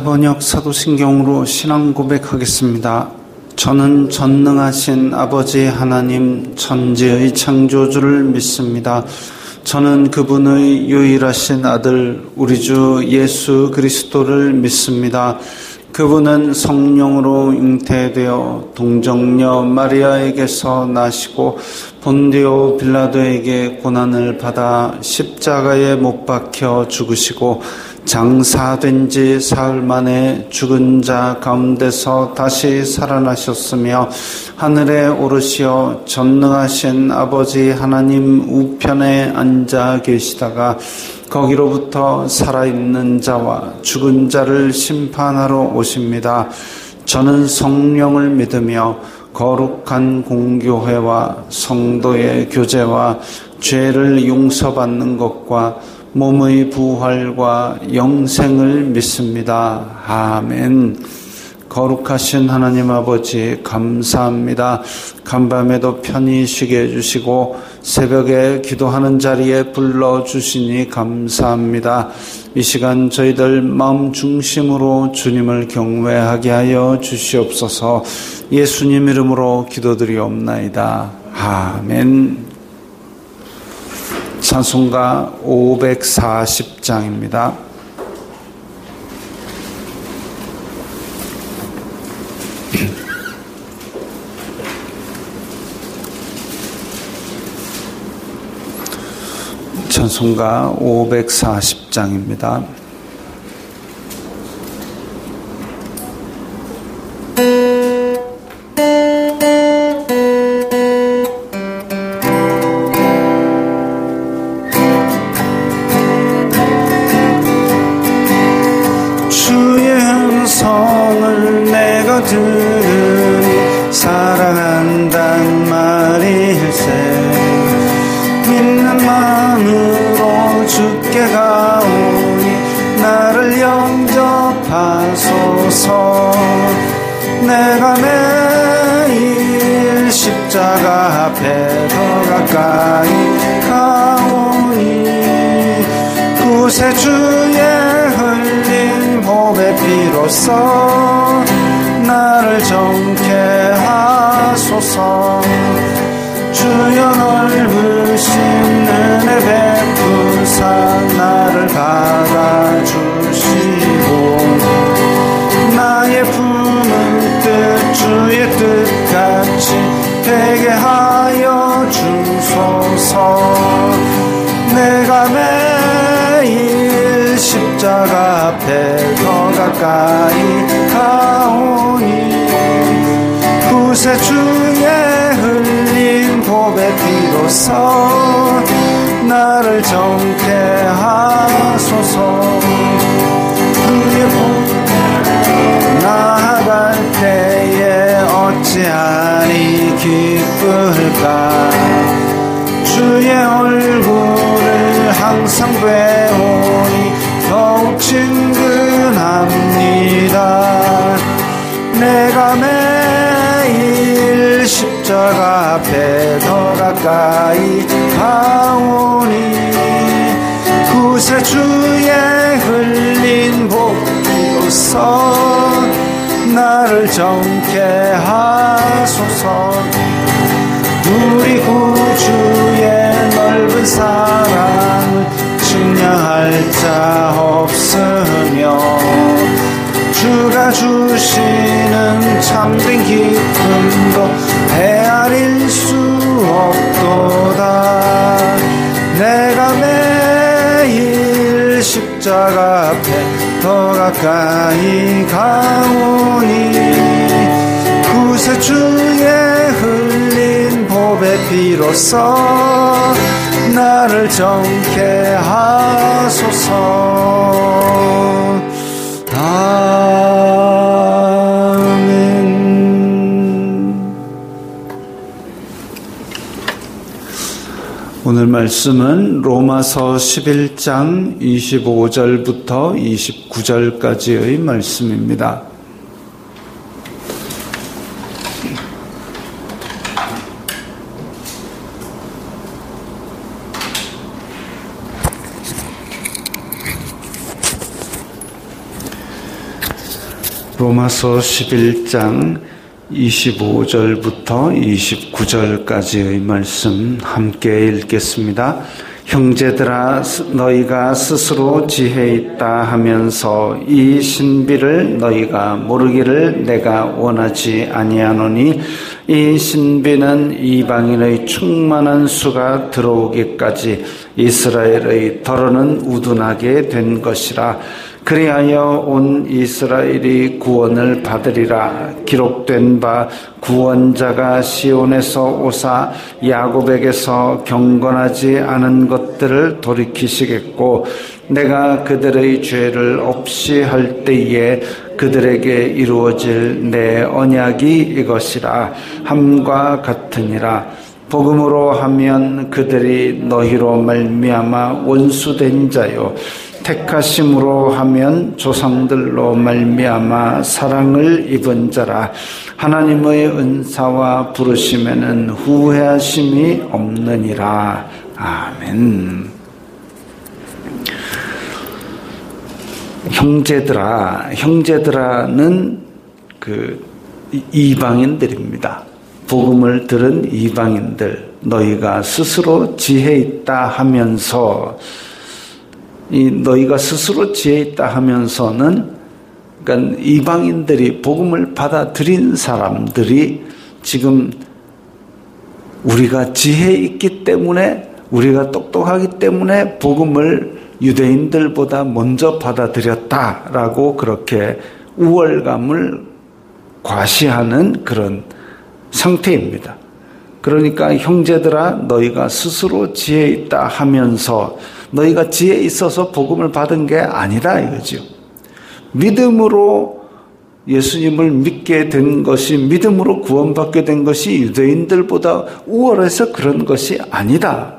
번역 사도신경으로 신앙 고백하겠습니다. 저는 전능하신 아버지 하나님 천지의 창조주를 믿습니다. 저는 그분의 유일하신 아들 우리 주 예수 그리스도를 믿습니다. 그분은 성령으로 잉태되어 동정녀 마리아에게서 나시고 본디오 빌라도에게 고난을 받아 십자가에 못 박혀 죽으시고 장사된 지 사흘 만에 죽은 자 가운데서 다시 살아나셨으며 하늘에 오르시어 전능하신 아버지 하나님 우편에 앉아 계시다가 거기로부터 살아있는 자와 죽은 자를 심판하러 오십니다. 저는 성령을 믿으며 거룩한 공교회와 성도의 교제와 죄를 용서받는 것과 몸의 부활과 영생을 믿습니다. 아멘. 거룩하신 하나님 아버지 감사합니다. 간밤에도 편히 쉬게 해주시고 새벽에 기도하는 자리에 불러주시니 감사합니다. 이 시간 저희들 마음 중심으로 주님을 경외하게 하여 주시옵소서. 예수님 이름으로 기도드리옵나이다. 아멘. 찬송가 540장입니다. 찬송가 540장입니다. 들으니 사랑한단 말일세 믿는 마음으로 주께 가오니 나를 영접하소서. 내가 매일 십자가 앞에 더 가까이 가오니 구세주의 흘린 보배 피로써 나를 정케 하소서. 주여 넓으신 은혜 베푸사 나를 받아주시고 나의 품은 뜻 주의 뜻같이 되게 하여 주소서. 내가 매일 십자가 앞에 더 가까이 가오니 구세주의 흘린 보배 피로써 나를 정케 하소서. 그의 보배 나아갈 때에 어찌하리 기쁠까. 주의 얼굴을 항상 배우니 더욱 친근합니다. 내가 매일 십자가 앞에 더 가까이 가오니 구세주의 흘린 보배로써 나를 정케 하소서. 우리 구주의 넓은 사랑을 측량할 자 없으며 주가 주시는 참된 기쁨도 헤아릴 수 없도다. 내가 매일 십자가 앞에 더 가까이 가오니 구세주의 흘린 보배 피로써 나를 정케 하소서. 아멘. 오늘 말씀은 로마서 11장 25절부터 29절까지의 말씀입니다. 로마서 11장 25절부터 29절까지의 말씀 함께 읽겠습니다. 형제들아, 너희가 스스로 지혜 있다 하면서 이 신비를 너희가 모르기를 내가 원하지 아니하노니, 이 신비는 이방인의 충만한 수가 들어오기까지 이스라엘의 더러는 우둔하게 된 것이라. 그리하여 온 이스라엘이 구원을 받으리라. 기록된 바 구원자가 시온에서 오사 야곱에게서 경건하지 않은 것들을 돌이키시겠고, 내가 그들의 죄를 없이 할 때에 그들에게 이루어질 내 언약이 이것이라. 함과 같으니라. 복음으로 하면 그들이 너희로 말미암아 원수된 자요, 택하심으로 하면 조상들로 말미암아 사랑을 입은 자라. 하나님의 은사와 부르심에는 후회하심이 없느니라. 아멘. 형제들아는 그 이방인들입니다. 복음을 들은 이방인들, 너희가 스스로 지혜 있다 하면서, 이 너희가 스스로 지혜 있다 하면서는, 그러니까 이방인들이 복음을 받아들인 사람들이 지금 우리가 지혜 있기 때문에, 우리가 똑똑하기 때문에 복음을 유대인들보다 먼저 받아들였다라고 그렇게 우월감을 과시하는 그런 상태입니다. 그러니까 형제들아, 너희가 스스로 지혜 있다 하면서 너희가 지혜 있어서 복음을 받은 게 아니다 이거죠. 믿음으로 예수님을 믿게 된 것이, 믿음으로 구원받게 된 것이 유대인들보다 우월해서 그런 것이 아니다.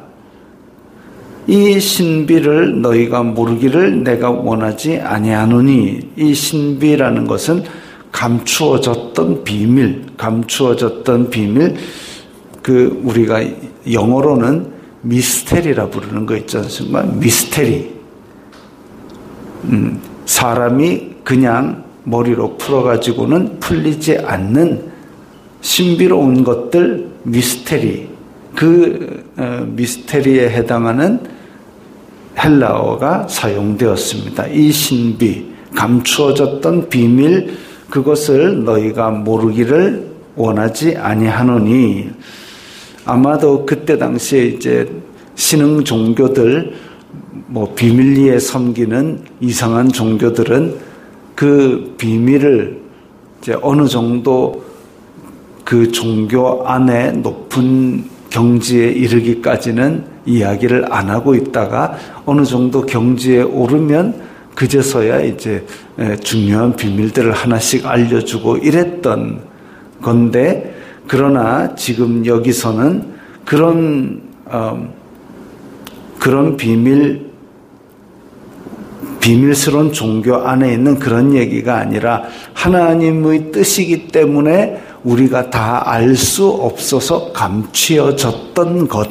이 신비를 너희가 모르기를 내가 원하지 아니하노니, 이 신비라는 것은 감추어졌던 비밀, 그 우리가 영어로는 미스테리라 부르는 거 있지 않습니까? 미스테리. 사람이 그냥 머리로 풀어가지고는 풀리지 않는 신비로운 것들, 미스테리. 그 미스테리에 해당하는 헬라어가 사용되었습니다. 이 신비, 감추어졌던 비밀, 그것을 너희가 모르기를 원하지 아니하노니. 아마도 그때 당시에 이제 신흥 종교들, 비밀리에 섬기는 이상한 종교들은 그 비밀을 이제 어느 정도 그 종교 안에 높은 경지에 이르기까지는 이야기를 안 하고 있다가 어느 정도 경지에 오르면 그제서야 이제 중요한 비밀들을 하나씩 알려주고 이랬던 건데, 그러나 지금 여기서는 그런 비밀스러운 종교 안에 있는 그런 얘기가 아니라 하나님의 뜻이기 때문에 우리가 다 알 수 없어서 감추어졌던 것,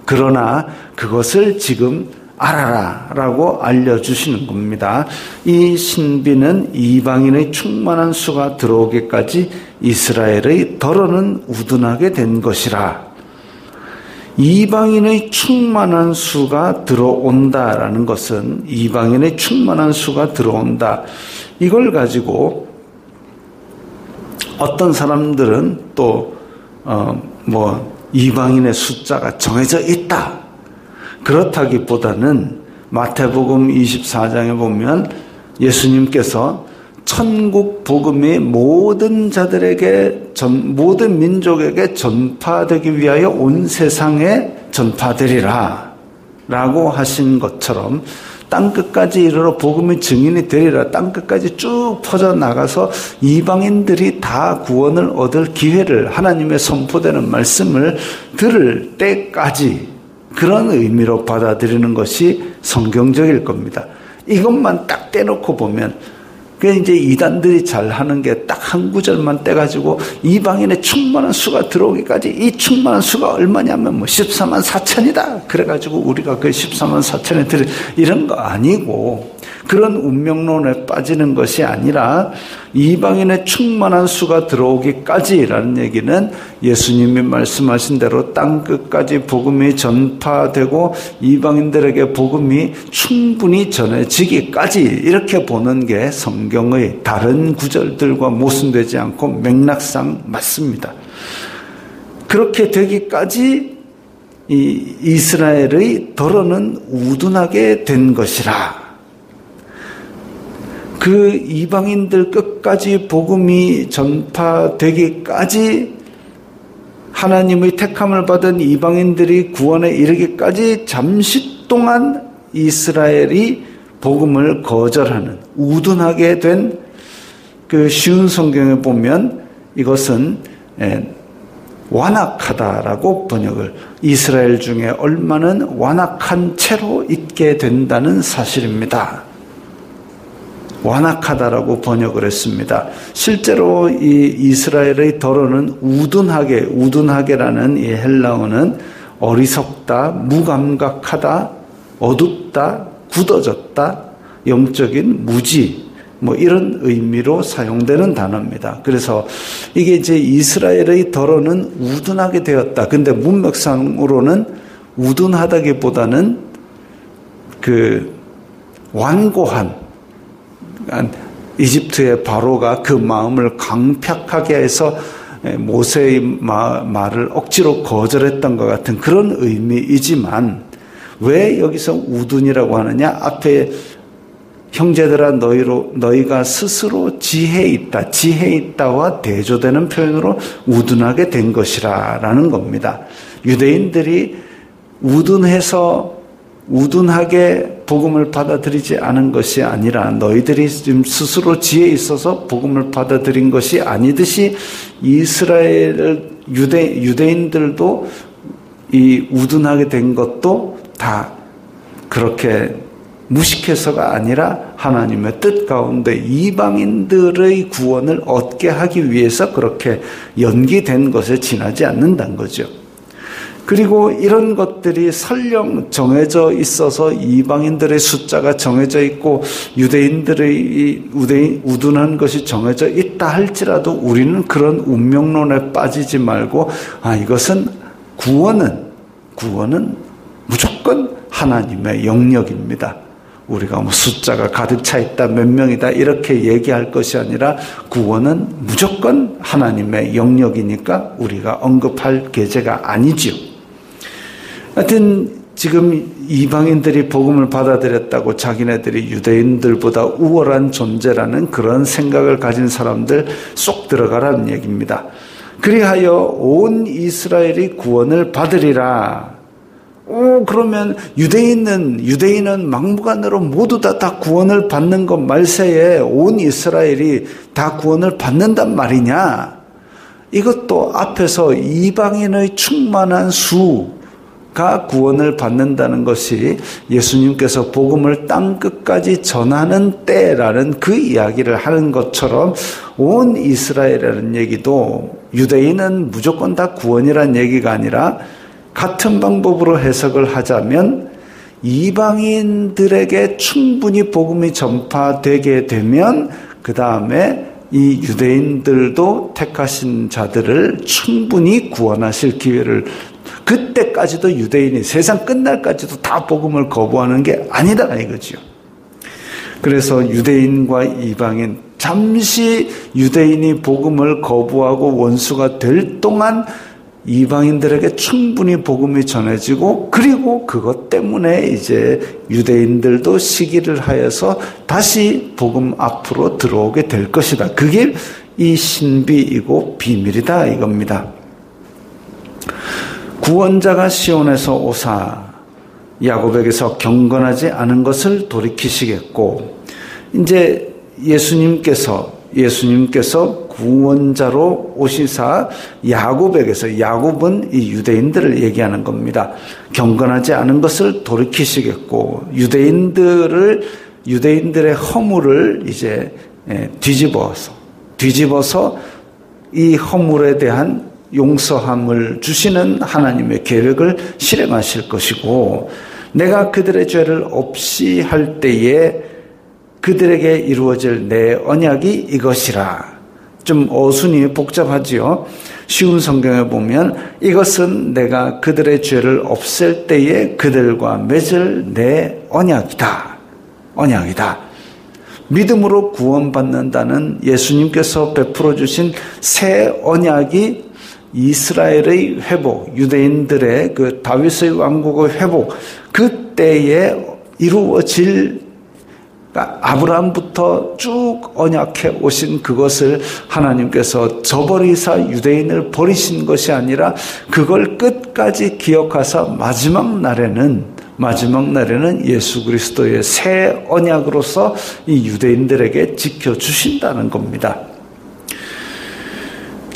그러나 그것을 지금 알아라 라고 알려주시는 겁니다. 이 신비는 이방인의 충만한 수가 들어오기까지 이스라엘의 더러는 우둔하게 된 것이라. 이방인의 충만한 수가 들어온다라는 것은, 이방인의 충만한 수가 들어온다, 이걸 가지고 어떤 사람들은 또 이방인의 숫자가 정해져 있다, 그렇다기보다는 마태복음 24장에 보면 예수님께서 천국 복음이 모든 자들에게, 모든 민족에게 전파되기 위하여 온 세상에 전파되리라 라고 하신 것처럼, 땅끝까지 이르러 복음의 증인이 되리라, 땅끝까지 쭉 퍼져나가서 이방인들이 다 구원을 얻을 기회를, 하나님의 선포되는 말씀을 들을 때까지, 그런 의미로 받아들이는 것이 성경적일 겁니다. 이것만 딱 떼놓고 보면, 그 이제 이단들이 잘 하는 게 딱 한 구절만 떼가지고 이방인의 충만한 수가 들어오기까지, 이 충만한 수가 얼마냐면 14만 4천이다. 그래가지고 우리가 그 14만 4천에 이런 거 아니고, 그런 운명론에 빠지는 것이 아니라 이방인의 충만한 수가 들어오기까지라는 얘기는 예수님이 말씀하신 대로 땅끝까지 복음이 전파되고 이방인들에게 복음이 충분히 전해지기까지 이렇게 보는 게 성경의 다른 구절들과 모순되지 않고 맥락상 맞습니다. 그렇게 되기까지 이 이스라엘의 더러는 우둔하게 된 것이라. 그 이방인들 끝까지 복음이 전파되기까지 하나님의 택함을 받은 이방인들이 구원에 이르기까지 잠시 동안 이스라엘이 복음을 거절하는 우둔하게 된 그 쉬운 성경에 보면 이것은 완악하다라고 번역을, 이스라엘 중에 얼마는 완악한 채로 있게 된다는 사실입니다. 완악하다라고 번역을 했습니다. 실제로 이 이스라엘의 더러는 우둔하게라는 이 헬라어는 어리석다, 무감각하다, 어둡다, 굳어졌다, 영적인 무지, 이런 의미로 사용되는 단어입니다. 그래서 이게 이제 이스라엘의 더러는 우둔하게 되었다. 근데 문맥상으로는 우둔하다기보다는 그 완고한, 이집트의 바로가 그 마음을 강팍하게 해서 모세의 말을 억지로 거절했던 것 같은 그런 의미이지만, 왜 여기서 우둔이라고 하느냐? 앞에 형제들아 너희가 스스로 지혜 있다와 대조되는 표현으로 우둔하게 된 것이라는 겁니다. 유대인들이 우둔하게 복음을 받아들이지 않은 것이 아니라 너희들이 지금 스스로 지혜 있어서 복음을 받아들인 것이 아니듯이 유대인들도 이 우둔하게 된 것도 다 그렇게 무식해서가 아니라 하나님의 뜻 가운데 이방인들의 구원을 얻게 하기 위해서 그렇게 연기된 것에 지나지 않는다는 거죠. 그리고 이런 것들이 설령 정해져 있어서 이방인들의 숫자가 정해져 있고 유대인들의 우둔한 것이 정해져 있다 할지라도 우리는 그런 운명론에 빠지지 말고 이것은 구원은 무조건 하나님의 영역입니다. 우리가 숫자가 가득 차 있다, 몇 명이다 이렇게 얘기할 것이 아니라 구원은 무조건 하나님의 영역이니까 우리가 언급할 계제가 아니지요. 하여튼 지금 이방인들이 복음을 받아들였다고 자기네들이 유대인들보다 우월한 존재라는 그런 생각을 가진 사람들 쏙 들어가라는 얘기입니다. 그리하여 온 이스라엘이 구원을 받으리라. 그러면 유대인은 막무가내로 모두 다 구원을 받는 것 말세에 온 이스라엘이 다 구원을 받는단 말이냐? 이것도 앞에서 이방인의 충만한 수가 구원을 받는다는 것이 예수님께서 복음을 땅끝까지 전하는 때라는 그 이야기를 하는 것처럼 온 이스라엘이라는 얘기도 유대인은 무조건 다 구원이라는 얘기가 아니라 같은 방법으로 해석을 하자면 이방인들에게 충분히 복음이 전파되게 되면 그 다음에 이 유대인들도 택하신 자들을 충분히 구원하실 기회를, 그때까지도 유대인이 세상 끝날까지도 다 복음을 거부하는 게 아니다 이거죠. 그래서 유대인과 이방인, 잠시 유대인이 복음을 거부하고 원수가 될 동안 이방인들에게 충분히 복음이 전해지고, 그리고 그것 때문에 이제 유대인들도 시기를 하여서 다시 복음 앞으로 들어오게 될 것이다. 그게 이 신비이고 비밀이다 이겁니다. 구원자가 시온에서 오사 야곱에게서 경건하지 않은 것을 돌이키시겠고, 이제 예수님께서 구원자로 오시사 야곱에게서, 야곱은 이 유대인들을 얘기하는 겁니다. 경건하지 않은 것을 돌이키시겠고, 유대인들의 허물을 이제 뒤집어서 이 허물에 대한 용서함을 주시는 하나님의 계획을 실행하실 것이고, 내가 그들의 죄를 없이 할 때에 그들에게 이루어질 내 언약이 이것이라. 좀 어순이 복잡하지요. 쉬운 성경에 보면 이것은 내가 그들의 죄를 없앨 때에 그들과 맺을 내 언약이다. 언약이다. 믿음으로 구원받는다는 예수님께서 베풀어 주신 새 언약이 이스라엘의 회복, 유대인들의 그 다윗의 왕국의 회복, 그때에 이루어질, 아브라함부터 쭉 언약해 오신 그것을 하나님께서 저버리사 유대인을 버리신 것이 아니라 그걸 끝까지 기억하사 마지막 날에는 예수 그리스도의 새 언약으로서 이 유대인들에게 지켜주신다는 겁니다.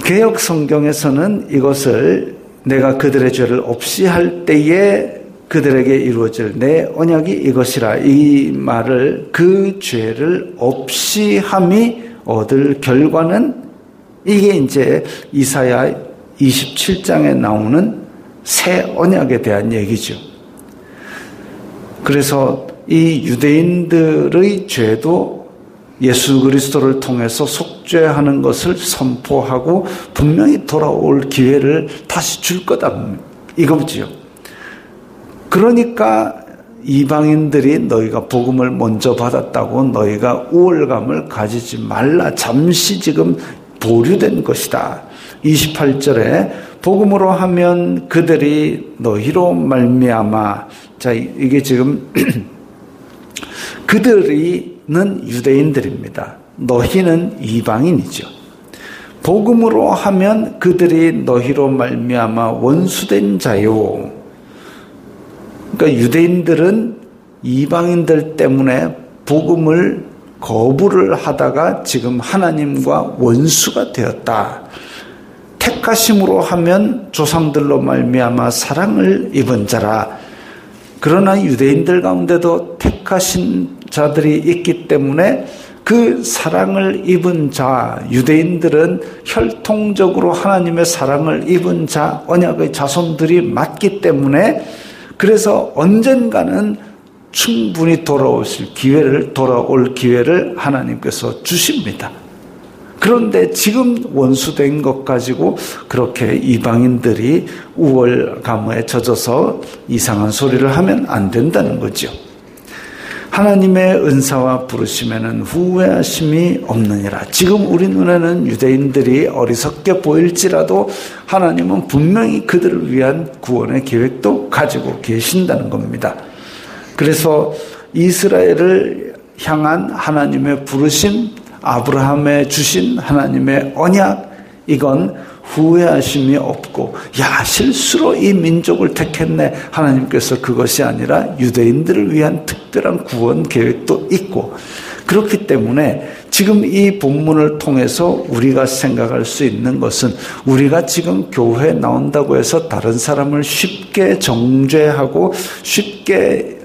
개역 성경에서는 이것을 내가 그들의 죄를 없이 할 때에 그들에게 이루어질 내 언약이 이것이라, 이 말을 그 죄를 없이 함이 얻을 결과는 이게 이제 이사야 27장에 나오는 새 언약에 대한 얘기죠. 그래서 이 유대인들의 죄도 예수 그리스도를 통해서 속죄하는 것을 선포하고 분명히 돌아올 기회를 다시 줄 거다, 이거지요. 그러니까 이방인들이 너희가 복음을 먼저 받았다고 너희가 우월감을 가지지 말라, 잠시 지금 보류된 것이다. 28절에 복음으로 하면 그들이 너희로 말미암아, 자, 이게 지금 그들이는 유대인들입니다. 너희는 이방인이죠. 복음으로 하면 그들이 너희로 말미암아 원수된 자요. 그러니까 유대인들은 이방인들 때문에 복음을 거부를 하다가 지금 하나님과 원수가 되었다. 택하심으로 하면 조상들로 말미암아 사랑을 입은 자라. 그러나 유대인들 가운데도 택하신 자들이 있기 때문에 그 사랑을 입은 자, 유대인들은 혈통적으로 하나님의 사랑을 입은 자, 언약의 자손들이 맞기 때문에, 그래서 언젠가는 충분히 돌아올 기회를 하나님께서 주십니다. 그런데 지금 원수된 것 가지고 그렇게 이방인들이 우월감에 젖어서 이상한 소리를 하면 안 된다는 거죠. 하나님의 은사와 부르심에는 후회하심이 없느니라. 지금 우리 눈에는 유대인들이 어리석게 보일지라도 하나님은 분명히 그들을 위한 구원의 계획도 가지고 계신다는 겁니다. 그래서 이스라엘을 향한 하나님의 부르심, 아브라함에 주신 하나님의 언약, 이건 후회하심이 없고, 야, 실수로 이 민족을 택했네, 하나님께서 그것이 아니라 유대인들을 위한 특별한 구원 계획도 있고, 그렇기 때문에 지금 이 본문을 통해서 우리가 생각할 수 있는 것은, 우리가 지금 교회에 나온다고 해서 다른 사람을 쉽게 정죄하고 쉽게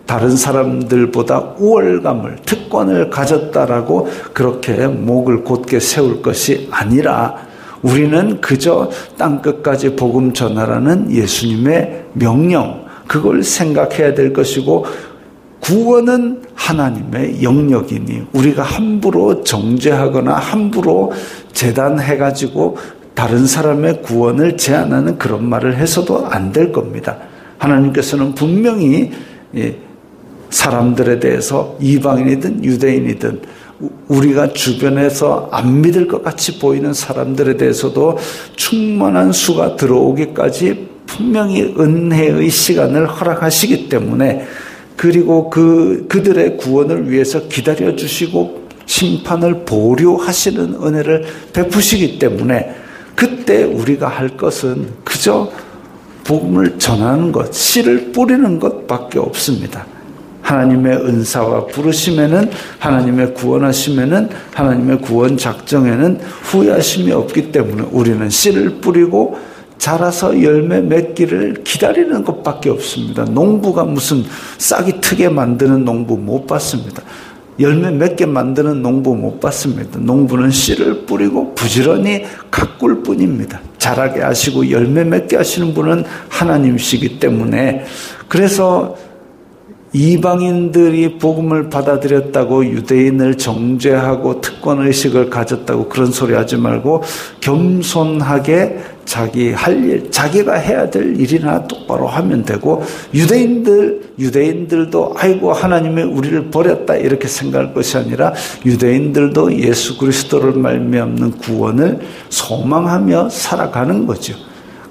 다른 사람들보다 우월감을, 특권을 가졌다라고 그렇게 목을 곧게 세울 것이 아니라, 우리는 그저 땅끝까지 복음 전하라는 예수님의 명령, 그걸 생각해야 될 것이고, 구원은 하나님의 영역이니 우리가 함부로 정죄하거나 함부로 재단해가지고 다른 사람의 구원을 제한하는 그런 말을 해서도 안 될 겁니다. 하나님께서는 분명히 사람들에 대해서 이방인이든 유대인이든 우리가 주변에서 안 믿을 것 같이 보이는 사람들에 대해서도 충만한 수가 들어오기까지 분명히 은혜의 시간을 허락하시기 때문에, 그리고 그들의 구원을 위해서 기다려주시고 심판을 보류하시는 은혜를 베푸시기 때문에, 그때 우리가 할 것은 그저 복음을 전하는 것, 씨를 뿌리는 것밖에 없습니다. 하나님의 은사와 부르심에는, 하나님의 구원하심에는, 하나님의 구원 작정에는 후회하심이 없기 때문에 우리는 씨를 뿌리고 자라서 열매 맺기를 기다리는 것밖에 없습니다. 농부가 무슨 싹이 트게 만드는 농부 못 봤습니다. 열매 맺게 만드는 농부 못 봤습니다. 농부는 씨를 뿌리고 부지런히 가꿀 뿐입니다. 자라게 하시고 열매 맺게 하시는 분은 하나님이시기 때문에, 그래서 이방인들이 복음을 받아들였다고 유대인을 정죄하고 특권의식을 가졌다고 그런 소리 하지 말고 겸손하게 자기 할 일, 자기가 해야 될 일이나 똑바로 하면 되고, 유대인들도 아이고 하나님이 우리를 버렸다 이렇게 생각할 것이 아니라 유대인들도 예수 그리스도를 말미암는 구원을 소망하며 살아가는 거죠.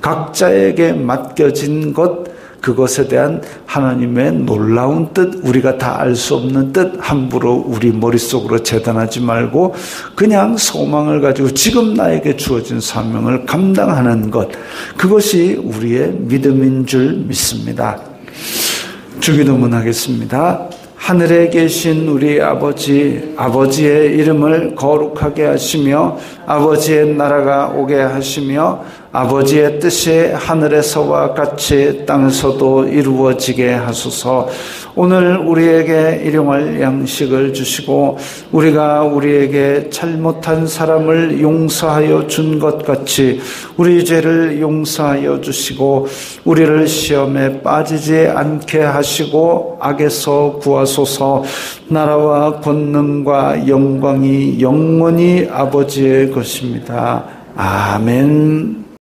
각자에게 맡겨진 것, 그것에 대한 하나님의 놀라운 뜻, 우리가 다 알 수 없는 뜻 함부로 우리 머릿속으로 재단하지 말고 그냥 소망을 가지고 지금 나에게 주어진 사명을 감당하는 것, 그것이 우리의 믿음인 줄 믿습니다. 주기도문 하겠습니다. 하늘에 계신 우리 아버지, 아버지의 이름을 거룩하게 하시며 아버지의 나라가 오게 하시며 아버지의 뜻이 하늘에서와 같이 땅에서도 이루어지게 하소서. 오늘 우리에게 일용할 양식을 주시고 우리가 우리에게 잘못한 사람을 용서하여 준 것 같이 우리 죄를 용서하여 주시고 우리를 시험에 빠지지 않게 하시고 악에서 구하소서. 나라와 권능과 영광이 영원히 아버지의 것입니다. 아멘.